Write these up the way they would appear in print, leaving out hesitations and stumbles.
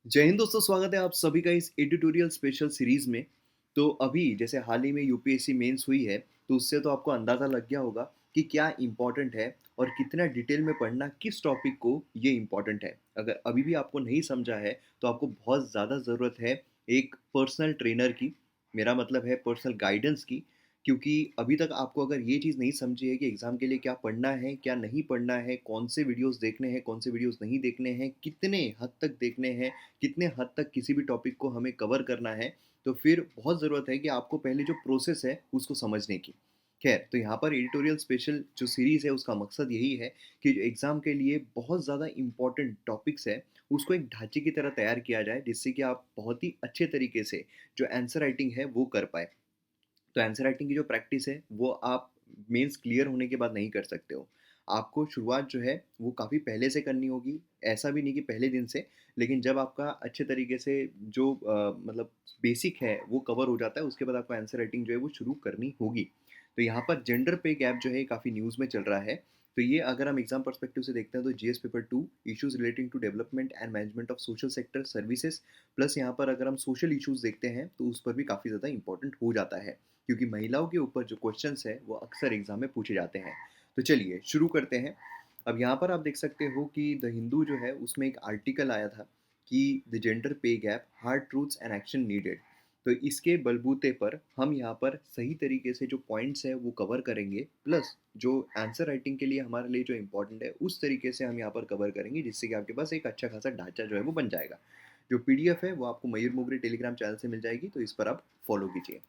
जय हिंद दोस्तों, स्वागत है आप सभी का इस एडिटोरियल स्पेशल सीरीज में। तो अभी जैसे हाल ही में यूपीएससी मेंस हुई है, तो उससे तो आपको अंदाज़ा लग गया होगा कि क्या इम्पोर्टेंट है और कितना डिटेल में पढ़ना किस टॉपिक को ये इम्पोर्टेंट है। अगर अभी भी आपको नहीं समझा है, तो आपको बहुत ज़्यादा ज़रूरत है एक पर्सनल ट्रेनर की, मेरा मतलब है पर्सनल गाइडेंस की। क्योंकि अभी तक आपको अगर ये चीज़ नहीं समझी है कि एग्ज़ाम के लिए क्या पढ़ना है, क्या नहीं पढ़ना है, कौन से वीडियोज़ देखने हैं, कौन से वीडियोज़ नहीं देखने हैं, कितने हद तक देखने हैं, कितने हद तक किसी भी टॉपिक को हमें कवर करना है, तो फिर बहुत ज़रूरत है कि आपको पहले जो प्रोसेस है उसको समझने की। खैर, तो यहाँ पर एडिटोरियल स्पेशल जो सीरीज़ है उसका मकसद यही है कि जो एग्ज़ाम के लिए बहुत ज़्यादा इम्पोर्टेंट टॉपिक्स है, उसको एक ढाँचे की तरह तैयार किया जाए, जिससे कि आप बहुत ही अच्छे तरीके से जो आंसर राइटिंग है वो कर पाएँ। तो आंसर राइटिंग की जो प्रैक्टिस है वो आप मेंस क्लियर होने के बाद नहीं कर सकते हो। आपको शुरुआत जो है वो काफ़ी पहले से करनी होगी, ऐसा भी नहीं कि पहले दिन से, लेकिन जब आपका अच्छे तरीके से जो मतलब बेसिक है वो कवर हो जाता है, उसके बाद आपको आंसर राइटिंग जो है वो शुरू करनी होगी। तो यहाँ पर जेंडर पे गैप जो है काफ़ी न्यूज़ में चल रहा है। तो ये अगर हम एग्जाम पर्सपेक्टिव से देखते हैं तो GS paper 2 issues relating to development and management of social sector services, plus यहाँ पर अगर हम सोशल इश्यूज देखते हैं तो उस पर भी काफ़ी ज़्यादा इंपॉर्टेंट हो जाता है, क्योंकि महिलाओं के ऊपर जो क्वेश्चंस हैं वो अक्सर एग्जाम में पूछे जाते हैं। तो चलिए शुरू करते हैं। अब यहाँ पर आप देख सकते हो कि द हिंदू जो है उसमें एक आर्टिकल आया था कि the gender pay gap hard truths and action needed. तो इसके बलबूते पर हम यहाँ पर सही तरीके से जो पॉइंट्स हैं वो कवर करेंगे, प्लस जो आंसर राइटिंग के लिए हमारे लिए जो इम्पोर्टेंट है उस तरीके से हम यहाँ पर कवर करेंगे, जिससे कि आपके पास एक अच्छा खासा ढांचा जो है वो बन जाएगा। जो पीडीएफ है वो आपको मयूर मोगरे टेलीग्राम चैनल से मिल जाएगी, तो इस पर आप फॉलो कीजिए।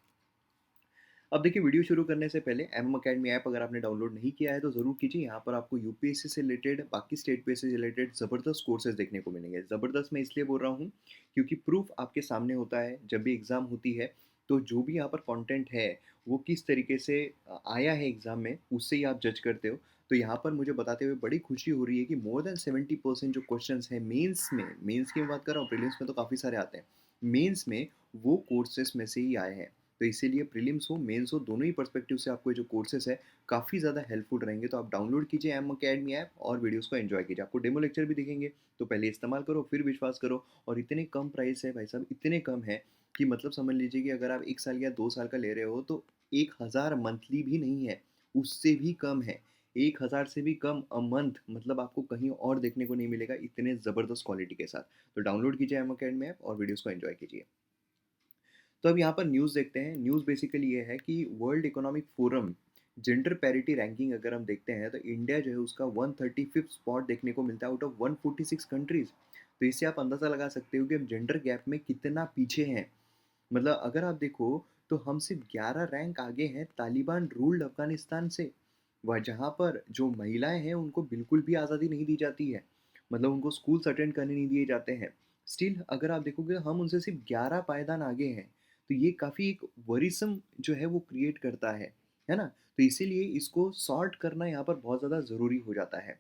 अब देखिए, वीडियो शुरू करने से पहले एम अकेडमी ऐप अगर आपने डाउनलोड नहीं किया है तो ज़रूर कीजिए। यहाँ पर आपको यूपीएससी से रिलेटेड, बाकी स्टेट पे से रिलेटेड ज़बरदस्त कोर्सेज देखने को मिलेंगे। ज़बरदस्त मैं इसलिए बोल रहा हूँ क्योंकि प्रूफ आपके सामने होता है जब भी एग्ज़ाम होती है। तो जो भी यहाँ पर कंटेंट है वो किस तरीके से आया है एग्ज़ाम में, उससे ही आप जज करते हो। तो यहाँ पर मुझे बताते हुए बड़ी खुशी हो रही है कि मोर देन 70% जो क्वेश्चन है मेंस में, मेंस की मैं बात कर रहा हूँ, प्रीलिम्स में तो काफ़ी सारे आते हैं, मेंस में वो कोर्सेज में से ही आए हैं। तो इसीलिए प्रीलिम्स हो, मेंस हो, दोनों ही पर्सपेक्टिव से आपको ये जो कोर्सेज़ है, काफ़ी ज़्यादा हेल्पफुल रहेंगे। तो आप डाउनलोड कीजिए एम अकेडमी ऐप और वीडियोज़ को एन्जॉय कीजिए। आपको डेमो लेक्चर भी दिखेंगे, तो पहले इस्तेमाल करो, फिर विश्वास करो। और इतने कम प्राइस है भाई साहब, इतने कम है कि मतलब समझ लीजिए कि अगर आप 1 साल या 2 साल का ले रहे हो, तो 1000 मंथली भी नहीं है, उससे भी कम है। 1000 से भी कम अ मंथ, मतलब आपको कहीं और देखने को नहीं मिलेगा इतने ज़बरदस्त क्वालिटी के साथ। तो डाउनलोड कीजिए एम अकेडमी ऐप और वीडियोज़ को एन्जॉय कीजिए। तो अब यहाँ पर न्यूज़ देखते हैं। न्यूज़ बेसिकली ये है कि world economic forum gender parity ranking अगर हम देखते हैं तो इंडिया जो है उसका 135th स्पॉट देखने को मिलता है आउट ऑफ 146 कंट्रीज। तो इससे आप अंदाज़ा लगा सकते हो कि हम जेंडर गैप में कितना पीछे हैं। मतलब अगर आप देखो तो हम सिर्फ 11 रैंक आगे हैं तालिबान रूल्ड अफगानिस्तान से, वह जहाँ पर जो महिलाएं हैं उनको बिल्कुल भी आज़ादी नहीं दी जाती है। मतलब उनको स्कूल्स अटेंड करने नहीं दिए जाते हैं। स्टिल अगर आप देखोगे हम उनसे सिर्फ 11 पायदान आगे हैं। तो ये काफ़ी एक वरीसम जो है वो क्रिएट करता है ना? तो इसीलिए इसको सॉर्ट करना यहाँ पर बहुत ज़्यादा ज़रूरी हो जाता है।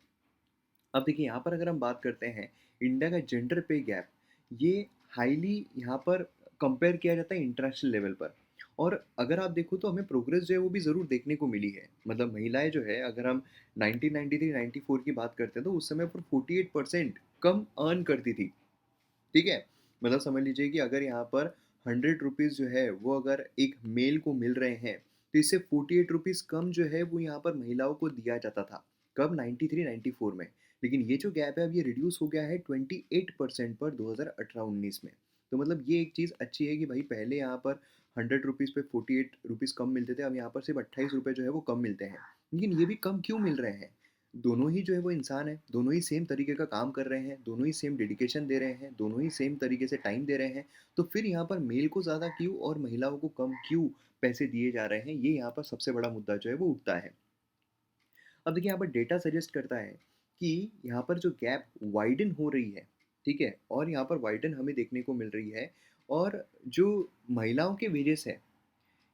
अब देखिए यहाँ पर अगर हम बात करते हैं इंडिया का जेंडर पे गैप, ये हाईली यहाँ पर कंपेयर किया जाता है इंटरनेशनल लेवल पर। और अगर आप देखो तो हमें प्रोग्रेस जो है वो भी ज़रूर देखने को मिली है। मतलब महिलाएं जो है, अगर हम 1993-94 की बात करते हैं तो उस समय पर 48% कम अर्न करती थी। ठीक है? मतलब समझ लीजिए कि अगर यहाँ पर 100 रुपीज़ जो है वो अगर एक मेल को मिल रहे हैं, तो इससे 48 रुपीज़ कम जो है वो यहाँ पर महिलाओं को दिया जाता था। कब? 93-94 में। लेकिन ये जो गैप है अब ये रिड्यूस हो गया है 28% पर 2018-19 में। तो मतलब ये एक चीज़ अच्छी है कि भाई पहले यहाँ पर 100 रुपीज़ पे 48 रुपीज़ कम मिलते थे, अब यहाँ पर सिर्फ 28 रुपये जो है वो कम मिलते हैं। लेकिन ये भी कम क्यों मिल रहे हैं? दोनों ही जो है वो इंसान है, दोनों ही सेम तरीके का काम कर रहे हैं, दोनों ही सेम डेडिकेशन दे रहे हैं, दोनों ही सेम तरीके से टाइम दे रहे हैं, तो फिर यहाँ पर मेल को ज़्यादा क्यों और महिलाओं को कम क्यों पैसे दिए जा रहे हैं? ये यहाँ पर सबसे बड़ा मुद्दा जो है वो उठता है। अब देखिए यहाँ पर डेटा सजेस्ट करता है कि यहाँ पर जो गैप वाइडन हो रही है, ठीक है? और यहाँ पर वाइडन हमें देखने को मिल रही है, और जो महिलाओं के वेजेस है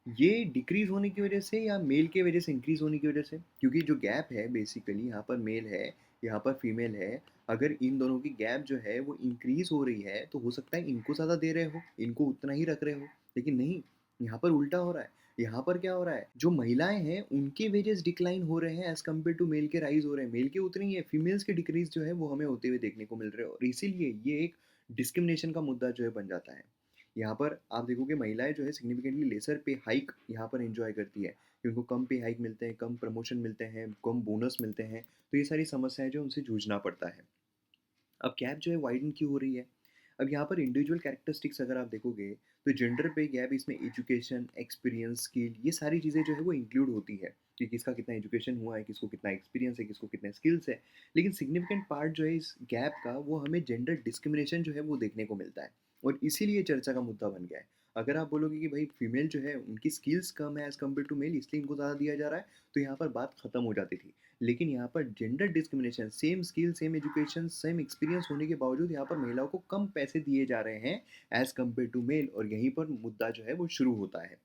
ये डिक्रीज़ होने की वजह से या मेल के वजह से इंक्रीज़ होने की वजह से? क्योंकि जो गैप है बेसिकली यहाँ पर मेल है, यहाँ पर फीमेल है, अगर इन दोनों की गैप जो है वो इंक्रीज़ हो रही है, तो हो सकता है इनको ज़्यादा दे रहे हो, इनको उतना ही रख रहे हो। लेकिन नहीं, यहाँ पर उल्टा हो रहा है। यहाँ पर क्या हो रहा है, जो महिलाएँ हैं उनके वेजेस डिक्लाइन हो रहे हैं एज़ कम्पेयर टू मेल के राइज़ हो रहे हैं। मेल के उतने ही है, फीमेल्स के डिक्रीज़ जो है वो हमें होते हुए देखने को मिल रहे हैं, और इसीलिए ये एक डिस्क्रिमिनेशन का मुद्दा जो है बन जाता है। यहाँ पर आप देखोगे महिलाएँ जो है सिग्निफिकेंटली लेसर पे हाइक यहाँ पर एन्जॉय करती है, कि उनको कम पे हाइक मिलते हैं, कम प्रमोशन मिलते हैं, कम बोनस मिलते हैं, तो ये सारी समस्याएँ जो है उनसे जूझना पड़ता है। अब गैप जो है वाइडन क्यों हो रही है? अब यहाँ पर इंडिविजुअल कैरेक्टरिस्टिक्स अगर आप देखोगे, तो जेंडर पे गैप इसमें एजुकेशन, एक्सपीरियंस, स्किल ये सारी चीज़ें जो है वो इंक्लूड होती है, कि किसका कितना एजुकेशन हुआ है, किसको कितना एक्सपीरियंस है, किसको कितने स्किल्स है। लेकिन सिग्निफिकेंट पार्ट जो है इस गैप का वो हमें जेंडर डिस्क्रिमिनेशन जो है वो देखने को मिलता है और इसीलिए चर्चा का मुद्दा बन गया है। अगर आप बोलोगे कि भाई फीमेल जो है उनकी स्किल्स कम है एज़ कम्पेयर टू मेल इसलिए इनको ज़्यादा दिया जा रहा है, तो यहाँ पर बात खत्म हो जाती थी। लेकिन यहाँ पर gender discrimination, same skill, same education, same experience होने के बावजूद यहाँ पर महिलाओं को कम पैसे दिए जा रहे हैं एज़ कम्पेयर टू मेल, और यहीं पर मुद्दा जो है वो शुरू होता है।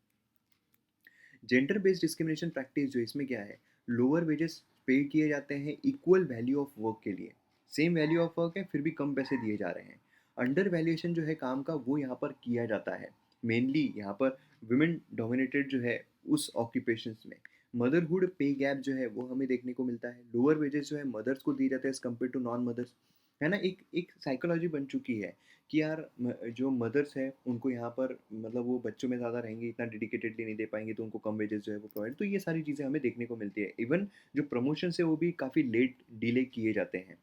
जेंडर बेस्ड डिस्क्रिमिनेशन प्रैक्टिस जो इसमें क्या है, लोअर वेजेस पे किए जाते हैं इक्वल वैल्यू ऑफ वर्क के लिए। सेम वैल्यू ऑफ वर्क है फिर भी कम पैसे दिए जा रहे हैं। अंडर वैल्यूएशन जो है काम का वो यहाँ पर किया जाता है, मेनली यहाँ पर वुमेन डोमिनेटेड जो है उस ऑक्यूपेशंस में। मदरहुड पे गैप जो है वो हमें देखने को मिलता है, लोअर वेजेस जो है मदर्स को दिए जाते हैं as compared to non mothers. है ना, एक एक साइकोलॉजी बन चुकी है कि यार जो मदर्स हैं उनको यहाँ पर मतलब वो बच्चों में ज़्यादा रहेंगे, इतना डेडिकेटेडली नहीं दे पाएँगे, तो उनको कम वेजेस जो है वो प्रोवाइड, तो ये सारी चीज़ें हमें देखने को मिलती है। इवन जो प्रमोशंस है वो भी काफ़ी लेट डिले किए जाते हैं।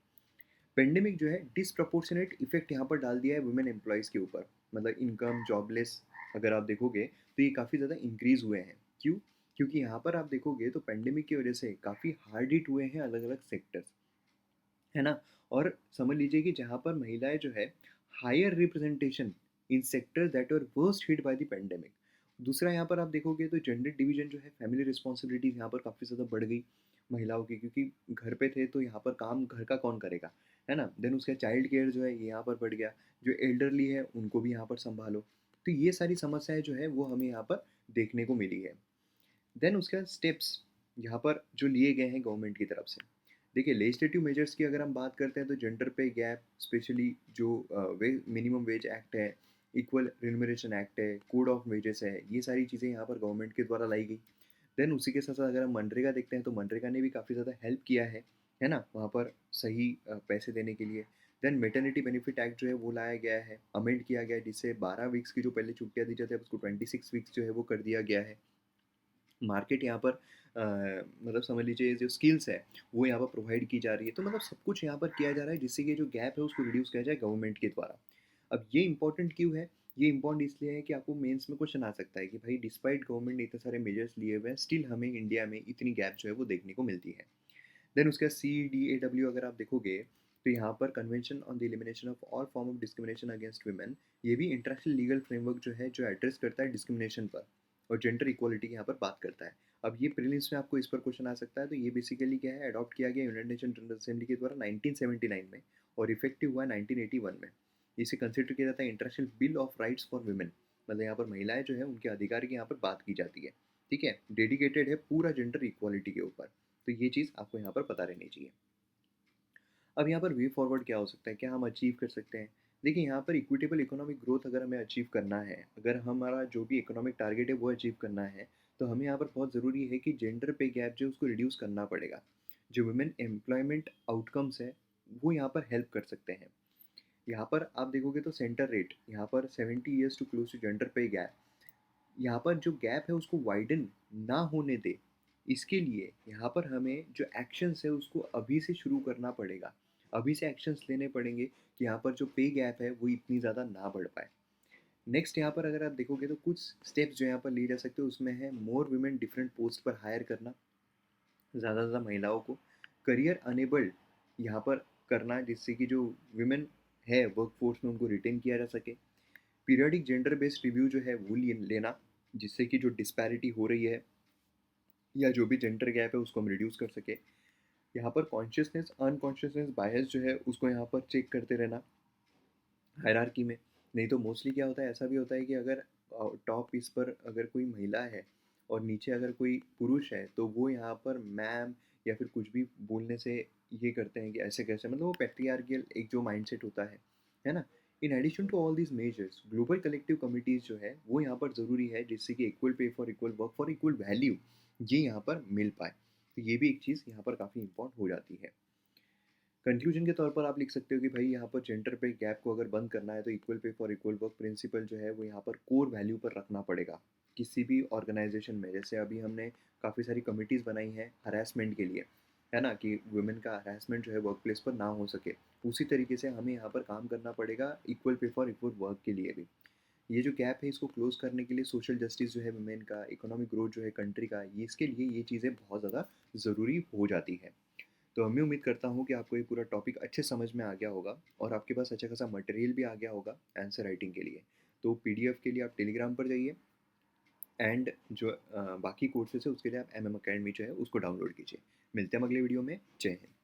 पेंडेमिक जो है डिसप्रपोर्शनेट इफ़ेक्ट यहाँ पर डाल दिया है वुमेन एम्प्लॉइज़ के ऊपर। मतलब इनकम, जॉबलेस अगर आप देखोगे तो ये काफ़ी ज़्यादा इंक्रीज़ हुए हैं। क्यों? क्योंकि यहाँ पर आप देखोगे तो पेंडेमिक की वजह से काफ़ी हार्ड हिट हुए हैं अलग-अलग सेक्टर्स। है ना? और समझ लीजिए कि जहाँ पर महिलाएँ जो है higher representation in sector that were worst hit by the pandemic. दूसरा यहाँ पर आप देखोगे तो जेंडर डिवीज़न जो है, फैमिली रिस्पॉन्सिबिलिटीज़ यहाँ पर काफ़ी ज़्यादा बढ़ गई महिलाओं की, क्योंकि घर पे थे तो यहाँ पर काम घर का कौन करेगा, है ना? देन उसका चाइल्ड केयर जो है ये यहाँ पर बढ़ गया, जो एल्डरली है उनको भी यहाँ पर सँभालो। तो ये सारी समस्याएँ जो है वो हमें यहाँ पर देखने को मिली है। देन उसके बाद स्टेप्स यहाँ पर जो लिए गए हैं गवर्नमेंट की तरफ से। देखिए लेजिस्लेटिव मेजर्स की अगर हम बात करते हैं तो जेंडर पे गैप, स्पेशली जो वे मिनिमम वेज एक्ट है, इक्वल रिम्यूनरेशन एक्ट है, कोड ऑफ वेजेस है, ये सारी चीज़ें यहाँ पर गवर्नमेंट के द्वारा लाई गई। देन उसी के साथ-साथ अगर हम मनरेगा देखते हैं तो मनरेगा ने भी काफ़ी ज़्यादा हेल्प किया है ना? वहाँ पर सही पैसे देने के लिए। देन मैटरनिटी बेनिफिट एक्ट जो है वो लाया गया है, अमेंड किया गया है, जिससे 12 वीक्स की जो पहले छुट्टियाँ दी जाती है अब उसको 26 वीक्स जो है वो कर दिया गया है। मार्केट यहाँ पर मतलब समझ लीजिए जो स्किल्स है वो यहाँ पर प्रोवाइड की जा रही है, तो मतलब सब कुछ यहाँ पर किया जा रहा है जिससे कि जो गैप है उसको रिड्यूस किया जाए गवर्नमेंट के द्वारा। अब ये इंपॉर्टेंट क्यों है? ये इम्पोर्टेंट इसलिए है कि आपको मेंस में क्वेश्चन आ सकता है कि भाई डिस्पाइट गवर्नमेंट ने इतने सारे मेजर्स लिए हुए हैं स्टिल हमें इंडिया में इतनी गैप जो है वो देखने को मिलती है। देन उसके बाद CEDAW अगर आप देखोगे तो यहाँ पर convention on the elimination of all form of discrimination against women, ये भी इंटरनेशनल लीगल फ्रेमवर्क जो है जो एड्रेस करता है डिस्क्रिमिनेशन पर और जेंडर इक्वालिटी की यहाँ पर बात करता है। अब ये प्रीलिम्स में आपको इस पर क्वेश्चन आ सकता है, तो ये बेसिकली क्या है, अडॉप्ट किया गया यूनाइटेड नेशन जनरल असेंबली के द्वारा 1979 में और इफेक्टिव हुआ 1981 में। इसे कंसिडर किया जाता है international bill of rights for women. मतलब यहाँ पर महिलाएं जो है उनके अधिकार की यहाँ पर बात की जाती है। ठीक है, डेडिकेटेड है पूरा जेंडर इक्वालिटी के ऊपर। तो ये चीज़ आपको यहाँ पर पता रहनी चाहिए। अब यहाँ पर वे फॉरवर्ड क्या हो सकता है, क्या हम अचीव कर सकते हैं? देखिए यहाँ पर इक्विटेबल इकोनॉमिक ग्रोथ अगर हमें अचीव करना है, अगर हमारा जो भी इकोनॉमिक टारगेट है वो अचीव करना है, तो हमें यहाँ पर बहुत ज़रूरी है कि जेंडर पे गैप जो है उसको रिड्यूस करना पड़ेगा। जो वुमेन एम्प्लॉयमेंट आउटकम्स है वो यहाँ पर हेल्प कर सकते हैं। यहाँ पर आप देखोगे तो सेंटर रेट यहाँ पर 70 years to close to gender pay gap, यहाँ पर जो गैप है उसको वाइडन ना होने दे, इसके लिए यहाँ पर हमें जो एक्शंस है उसको अभी से शुरू करना पड़ेगा। अभी से एक्शंस लेने पड़ेंगे कि यहाँ पर जो पे गैप है वो इतनी ज़्यादा ना बढ़ पाए। नेक्स्ट यहाँ पर अगर आप देखोगे तो कुछ स्टेप्स जो यहाँ पर लिए जा सकते हो उसमें है मोर वुमेन डिफरेंट पोस्ट पर हायर करना, ज़्यादा से ज़्यादा महिलाओं को करियर अनेबल्ड यहाँ पर करना, जिससे कि जो वुमेन है वर्कफोर्स में उनको रिटेन किया जा सके। पीरियडिक जेंडर बेस्ड रिव्यू जो है वो लेना, जिससे कि जो डिस्पैरिटी हो रही है या जो भी जेंडर गैप है उसको हम रिड्यूस कर सके। यहाँ पर कॉन्शियसनेस अनकॉन्शियसनेस बायस जो है उसको यहाँ पर चेक करते रहना हायरार्की में। नहीं तो मोस्टली क्या होता है, ऐसा भी होता है कि अगर टॉप इस पर अगर कोई महिला है और नीचे अगर कोई पुरुष है तो वो यहाँ पर मैम या फिर कुछ भी बोलने से ये करते हैं कि ऐसे कैसे, मतलब वो पैट्रियार्कियल एक जो माइंडसेट होता है ना। In addition to all these measures global collective committees जो है वो यहाँ पर ज़रूरी है, जिससे कि equal pay for equal work for equal value ये यहाँ पर मिल पाए। तो ये भी एक चीज़ यहाँ पर काफ़ी इम्पोर्टेंट हो जाती है। कंक्लूजन के तौर पर आप लिख सकते हो कि भाई यहाँ पर जेंडर पे गैप को अगर बंद करना है तो equal pay for equal work principal जो है वो यहाँ पर कोर वैल्यू पर रखना पड़ेगा किसी भी ऑर्गेनाइजेशन में। जैसे अभी हमने काफ़ी सारी कमिटीज़ बनाई हैं हरासमेंट के लिए, है ना, कि वुमेन का हरासमेंट जो है वर्क प्लेस पर ना हो सके। उसी तरीके से हमें यहाँ पर काम करना पड़ेगा equal pay for equal work के लिए भी। ये जो गैप है इसको क्लोज करने के लिए सोशल जस्टिस जो है वुमेन का, इकोनॉमिक ग्रोथ जो है कंट्री का, ये इसके लिए ये चीज़ें बहुत ज़्यादा ज़रूरी हो जाती है। तो मैं उम्मीद करता हूँ कि आपको ये पूरा टॉपिक अच्छे समझ में आ गया होगा और आपके पास अच्छा खासा मटेरियल भी आ गया होगा आंसर राइटिंग के लिए। तो पीडीएफ के लिए आप टेलीग्राम पर जाइए एंड जो बाकी कोर्सेज है उसके लिए आप एमएम अकेडमी जो है उसको डाउनलोड कीजिए। मिलते हैं हम अगले वीडियो में। जय हिंद।